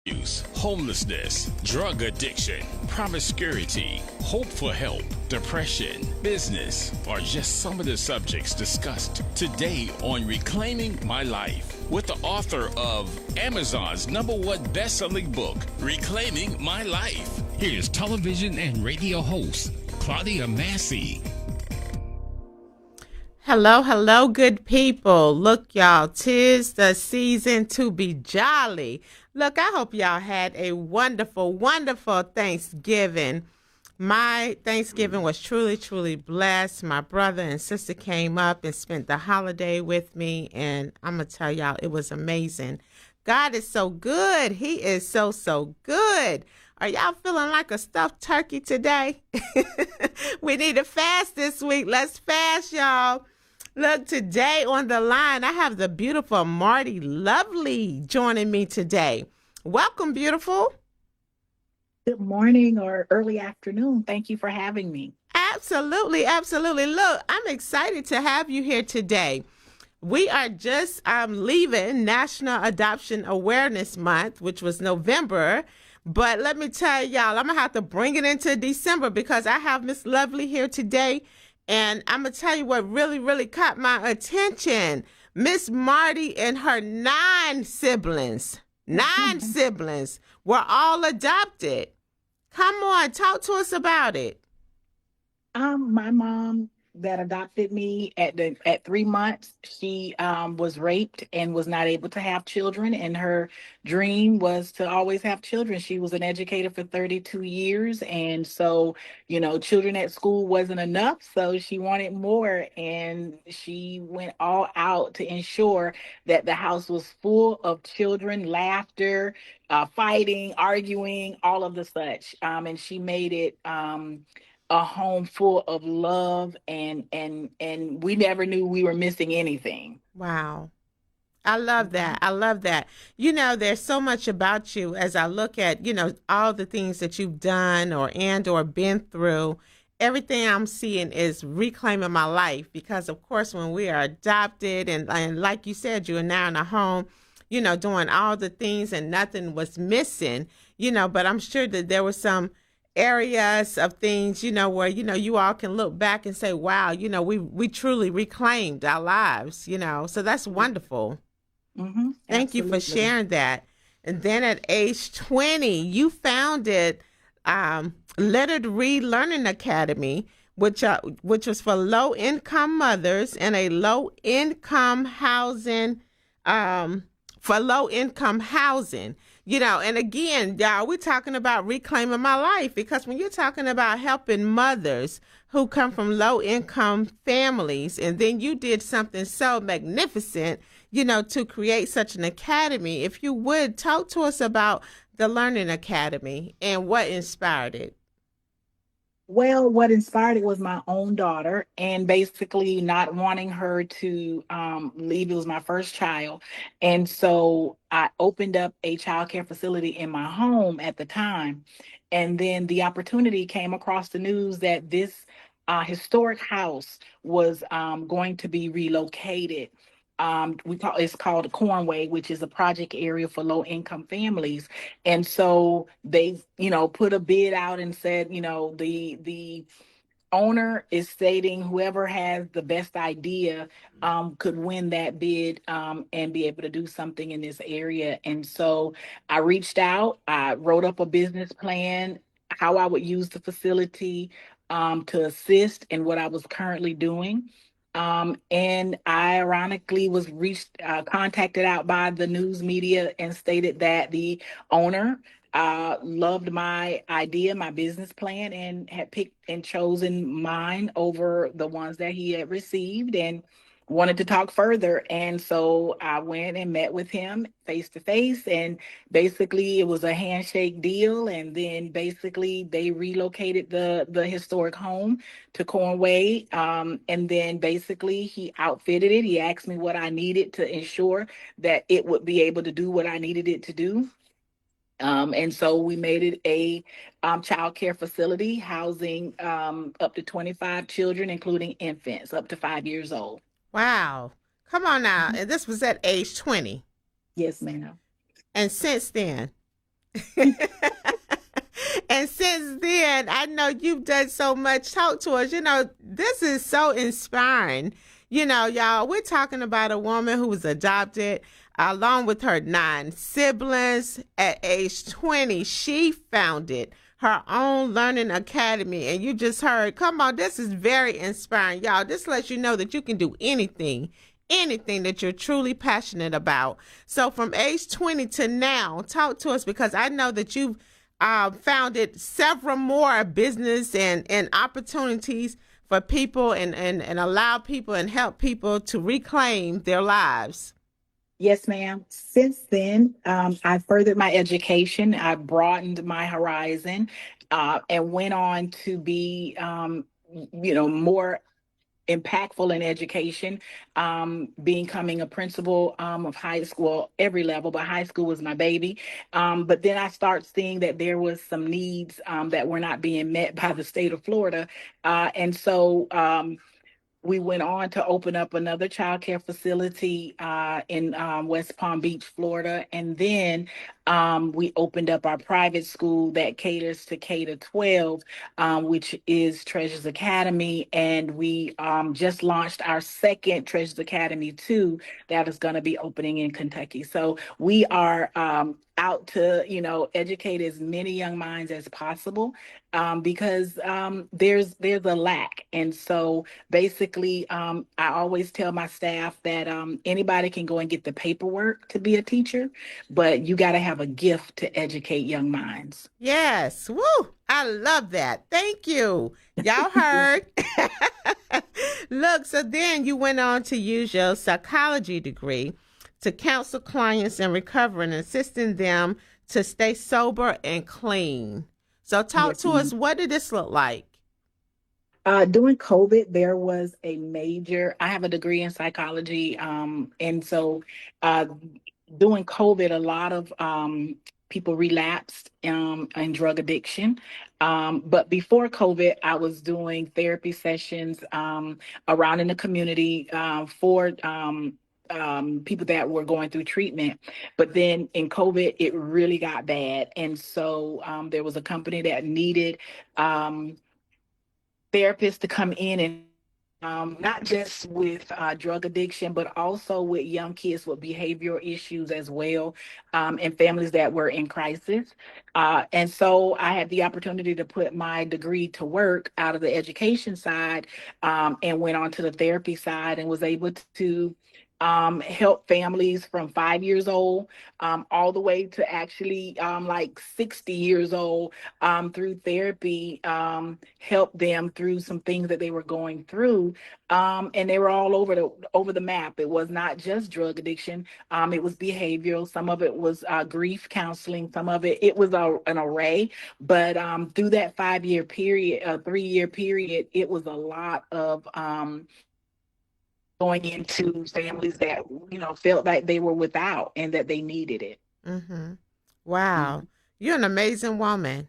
Use, homelessness, drug addiction, promiscuity, hope for help, depression, business are just some of the subjects discussed today on Reclaiming My Life with the author of Amazon's #1 best-selling book, Reclaiming My Life. Here's television and radio host Claudia Massey. Hello, hello, good people. Look, y'all, 'tis the season to be jolly. Look, I hope y'all had a wonderful, wonderful Thanksgiving. My Thanksgiving was truly, truly blessed. My brother and sister came up and spent the holiday with me, and I'm going to tell y'all, it was amazing. God is so good. He is so, so good. Are y'all feeling like a stuffed turkey today? We need to fast this week. Let's fast, y'all. Look, today on the line, I have the beautiful Martie Lovely joining me today. Welcome, beautiful. Good morning or early afternoon. Thank you for having me. Absolutely, absolutely. Look, I'm excited to have you here today. We are just leaving National Adoption Awareness Month, which was November. But let me tell y'all, I'm going to have to bring it into December because I have Miss Lovely here today. And I'm going to tell you what really, really caught my attention. Miss Martie and her nine siblings were all adopted. Come on, talk to us about it. My mom that adopted me at 3 months, she was raped and was not able to have children, and her dream was to always have children. She was an educator for 32 years, and so children at school wasn't enough, so she wanted more, and she went all out to ensure that the house was full of children, laughter, fighting, arguing, all of the such, and she made it a home full of love, and we never knew we were missing anything. Wow. I love that. I love that. There's so much about you as I look at, all the things that you've done or been through. Everything I'm seeing is reclaiming my life because, of course, when we are adopted and like you said, you are now in a home, doing all the things and nothing was missing, but I'm sure that there was some areas of things, where, you all can look back and say, wow, we truly reclaimed our lives, so that's wonderful. Mm-hmm, Thank you for sharing that. And then at age 20, you founded Lettered Read Learning Academy, which was for low-income mothers and a low-income housing, for low-income housing. And again, y'all, we're talking about reclaiming my life because when you're talking about helping mothers who come from low-income families, and then you did something so magnificent, to create such an academy, if you would talk to us about the Learning Academy and what inspired it. Well, what inspired it was my own daughter, and basically not wanting her to leave. It was my first child. And so I opened up a childcare facility in my home at the time. And then the opportunity came across the news that this historic house was going to be relocated. It's called Cornway, which is a project area for low income families. And so they, put a bid out and said, the owner is stating whoever has the best idea could win that bid and be able to do something in this area. And so I reached out, I wrote up a business plan, how I would use the facility to assist in what I was currently doing. And I ironically was contacted out by the news media and stated that the owner loved my idea, my business plan, and had picked and chosen mine over the ones that he had received and wanted to talk further. And so I went and met with him face to face, and basically it was a handshake deal. And then basically they relocated the historic home to Cornway. And then basically he outfitted it. He asked me what I needed to ensure that it would be able to do what I needed it to do. And so we made it a child care facility housing up to 25 children, including infants up to 5 years old. Wow. Come on now. Mhm. And this was at age 20. Yes, ma'am. And since then? And since then, I know you've done so much. Talk to us. This is so inspiring. Y'all, we're talking about a woman who was adopted along with her 9 siblings. At age 20, she founded her own learning academy. And you just heard, come on, this is very inspiring. Y'all, this lets you know that you can do anything that you're truly passionate about. So from age 20 to now, talk to us because I know that you've founded several more business and opportunities for people and allow people and help people to reclaim their lives. Yes, ma'am. Since then, I furthered my education. I broadened my horizon, and went on to be, more impactful in education, becoming a principal of high school, every level, but high school was my baby. But then I start seeing that there was some needs that were not being met by the state of Florida. And so we went on to open up another childcare facility in West Palm Beach, Florida. And then we opened up our private school that caters to K to 12, which is Treasures Academy. And we just launched our second Treasures Academy 2 that is going to be opening in Kentucky. So we are out to, educate as many young minds as possible, because there's a lack. And so basically, I always tell my staff that anybody can go and get the paperwork to be a teacher, but you got to have a gift to educate young minds. Yes. Woo. I love that. Thank you. Y'all heard. Look, so then you went on to use your psychology degree to counsel clients in recovery and assisting them to stay sober and clean. So talk Yes, to us. ma'am. What did this look like? During COVID, there was I have a degree in psychology. And so uh, during COVID, a lot of people relapsed in drug addiction. But before COVID, I was doing therapy sessions around in the community for people that were going through treatment. But then in COVID, it really got bad. And so there was a company that needed um, therapists to come in and not just with drug addiction, but also with young kids with behavioral issues as well, and families that were in crisis. And so I had the opportunity to put my degree to work out of the education side, and went on to the therapy side and was able to help families from 5 years old all the way to actually like 60 years old, through therapy, help them through some things that they were going through. And they were all over the map. It was not just drug addiction. It was behavioral. Some of it was grief counseling. Some of it was an array. But through that 5 year period, 3 year period, it was a lot of going into families that felt like they were without and that they needed it. Mm-hmm. Wow. Mhm. You're an amazing woman.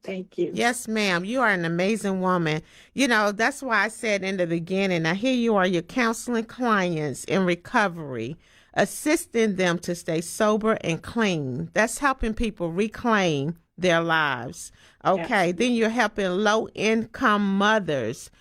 Thank you. Yes, ma'am. You are an amazing woman. That's why I said in the beginning, now here you are, you're counseling clients in recovery, assisting them to stay sober and clean. That's helping people reclaim their lives. Okay. Absolutely. Then you're helping low income mothers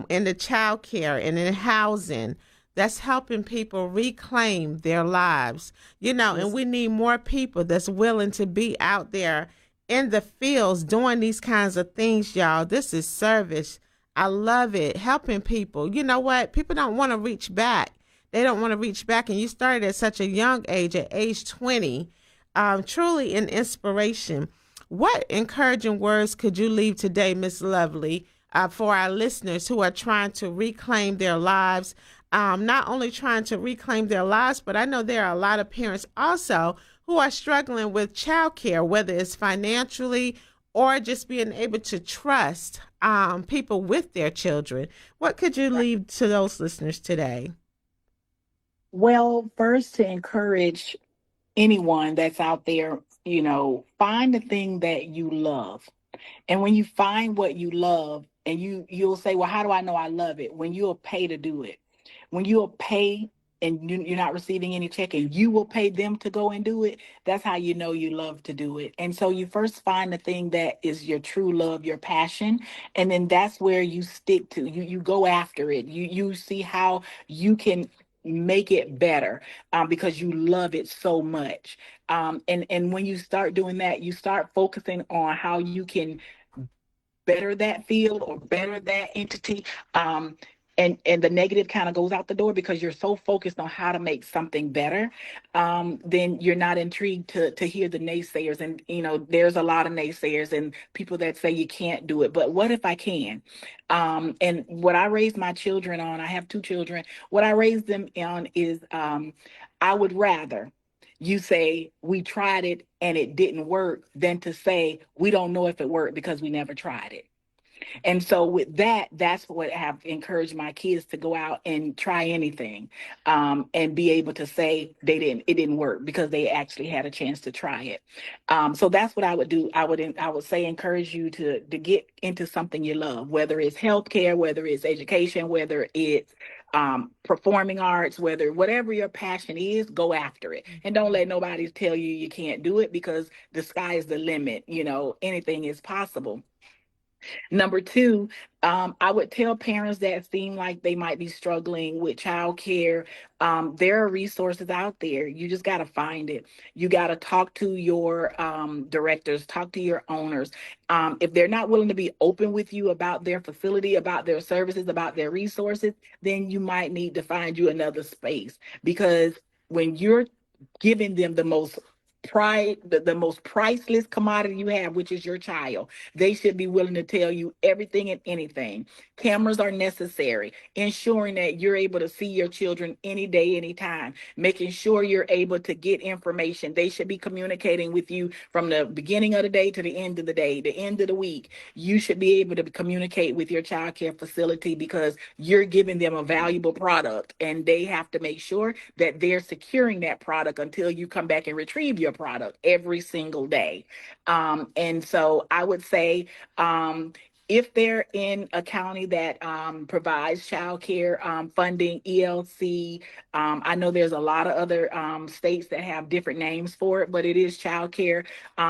in the child care and in housing. That's helping people reclaim their lives. And Yes. we need more people that's willing to be out there in the fields doing these kinds of things, y'all. This is service. I love it. Helping people. You know what? People don't want to reach back. They don't want to reach back. And you started at such a young age, at age 20, truly an inspiration. What encouraging words could you leave today, Miss Lovely, for our listeners who are trying to reclaim their lives? Not only trying to reclaim their lives, but I know there are a lot of parents also who are struggling with childcare, whether it's financially or just being able to trust people with their children. What could you Right. leave to those listeners today? Well, first, to encourage anyone that's out there, find the thing that you love. And when you find what you love, and you'll say, well, how do I know I love it? When you'll pay to do it. When you'll pay and you're not receiving any check, and you will pay them to go and do it, that's how you know you love to do it. And so you first find the thing that is your true love, your passion, and then that's where you stick to. You go after it. You see how you can make it better, because you love it so much. And when you start doing that, you start focusing on how you can better that field or better that entity. And the negative kind of goes out the door because you're so focused on how to make something better. Then you're not intrigued to hear the naysayers. And there's a lot of naysayers and people that say you can't do it, but what if I can? And what I raised my children on, I have two children, what I raised them on is, I would rather you say we tried it and it didn't work than to say we don't know if it worked because we never tried it. And so with that, that's what I have encouraged my kids to go out and try anything, and be able to say it didn't work because they actually had a chance to try it. So that's what I would do. I would say encourage you to get into something you love, whether it's healthcare, whether it's education, whether it's performing arts, whatever your passion is, go after it. And don't let nobody tell you you can't do it, because the sky is the limit. Anything is possible. Number two, I would tell parents that seem like they might be struggling with childcare. There are resources out there. You just got to find it. You got to talk to your directors, talk to your owners. If they're not willing to be open with you about their facility, about their services, about their resources, then you might need to find you another space, because when you're giving them the most priceless commodity you have, which is your child, they should be willing to tell you everything and anything. Cameras are necessary, ensuring that you're able to see your children any day, anytime, making sure you're able to get information. They should be communicating with you from the beginning of the day to the end of the day, the end of the week. You should be able to communicate with your child care facility, because you're giving them a valuable product, and they have to make sure that they're securing that product until you come back and retrieve your product every single day. And so I would say, if they're in a county that provides child care funding, ELC, I know there's a lot of other states that have different names for it, but it is child care.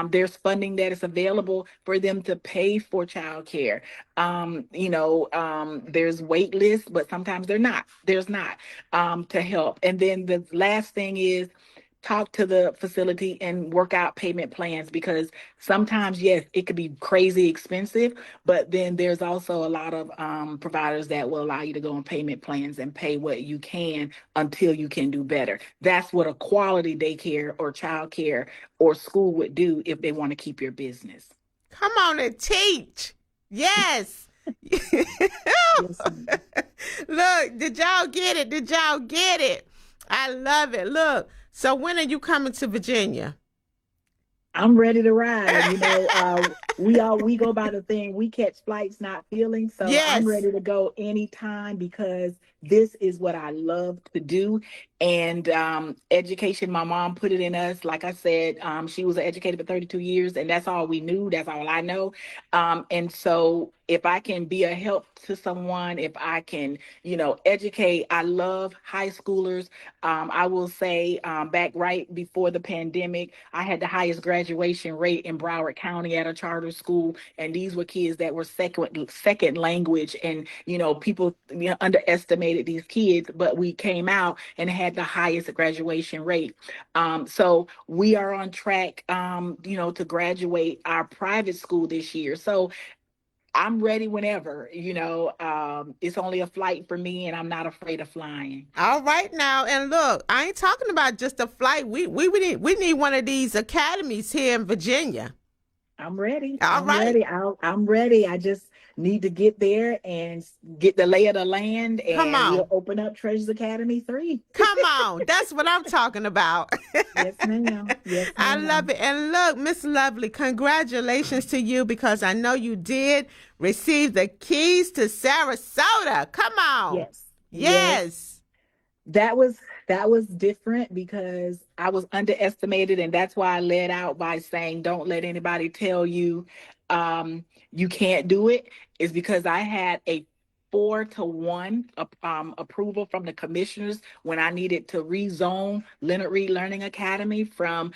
There's funding that is available for them to pay for child care. There's wait lists, but sometimes there's not, to help. And then the last thing is, talk to the facility and work out payment plans, because sometimes, yes, it could be crazy expensive, but then there's also a lot of providers that will allow you to go on payment plans and pay what you can until you can do better. That's what a quality daycare or childcare or school would do if they want to keep your business. Come on and teach. Yes. Yes, Look, did y'all get it? Did y'all get it? I love it. Look, so when are you coming to Virginia? I'm ready to ride. We go by the thing, we catch flights, not feelings. So I'm Yes. ready to go anytime, because this is what I love to do. And education, my mom put it in us. Like I said, she was an educator for 32 years, and that's all we knew. That's all I know. And so if I can be a help to someone, if I can, educate, I love high schoolers. I will say, back right before the pandemic, I had the highest graduation rate in Broward County at a charter school, and these were kids that were second language, and people underestimated these kids, but we came out and had the highest graduation rate. So we are on track, to graduate our private school this year. So I'm ready whenever. It's only a flight for me, and I'm not afraid of flying. All right now, and look, I ain't talking about just a flight. We need one of these academies here in Virginia. I'm ready. All I'm right, ready. I'm ready. I just need to get there and get the lay of the land, come and we'll on, open up Treasures Academy 3. come on. That's what I'm talking about. Yes, ma'am. Yes, I love ma'am. it. And look, Miss Lovely, congratulations to you, because I know you did receive the keys to Sarasota. Come on. Yes. Yes. Yes. That was different, because I was underestimated, and that's why I led out by saying don't let anybody tell you you can't do it. Is because I had a 4-1 approval from the commissioners when I needed to rezone Leonard Reed Learning Academy from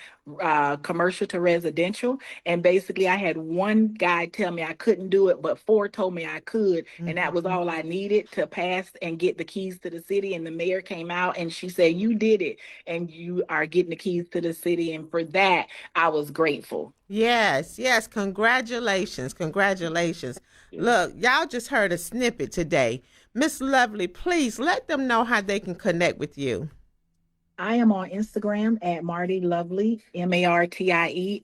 commercial to residential. And basically, I had one guy tell me I couldn't do it, but 4 told me I could. And that was all I needed to pass and get the keys to the city. And the mayor came out and she said, "You did it, and you are getting the keys to the city." And for that, I was grateful. Yes, yes. Congratulations. Congratulations. Look, y'all just heard a snippet today. Miss Lovely, please let them know how they can connect with you. I am on Instagram at Martie Lovely, MartieLovely.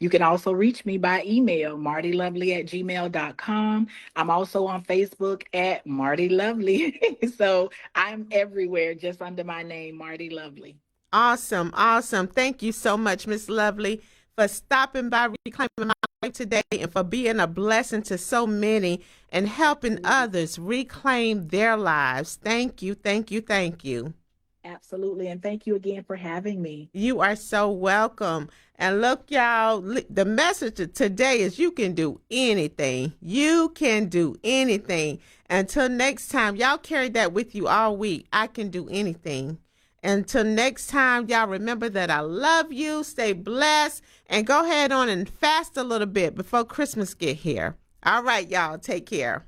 You can also reach me by email, martielovely@gmail.com. I'm also on Facebook at Martie Lovely. So I'm everywhere just under my name, Martie Lovely. Awesome, awesome. Thank you so much, Miss Lovely, for stopping by Reclaiming My Life today and for being a blessing to so many and helping others reclaim their lives. Thank you, thank you, thank you. Absolutely. And thank you again for having me. You are so welcome. And look, y'all, the message today is you can do anything. You can do anything. Until next time, y'all carry that with you all week. I can do anything. Until next time, y'all remember that I love you. Stay blessed. And go ahead on and fast a little bit before Christmas get here. All right, y'all. Take care.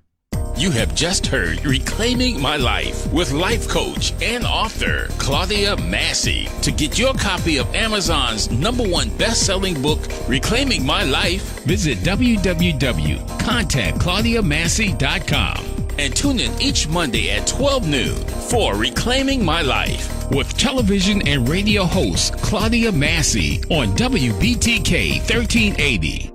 You have just heard Reclaiming My Life with life coach and author Claudia Massey. To get your copy of Amazon's #1 best-selling book, Reclaiming My Life, visit www.contactclaudiamassey.com and tune in each Monday at 12 noon for Reclaiming My Life with television and radio host Claudia Massey on WBTK 1380.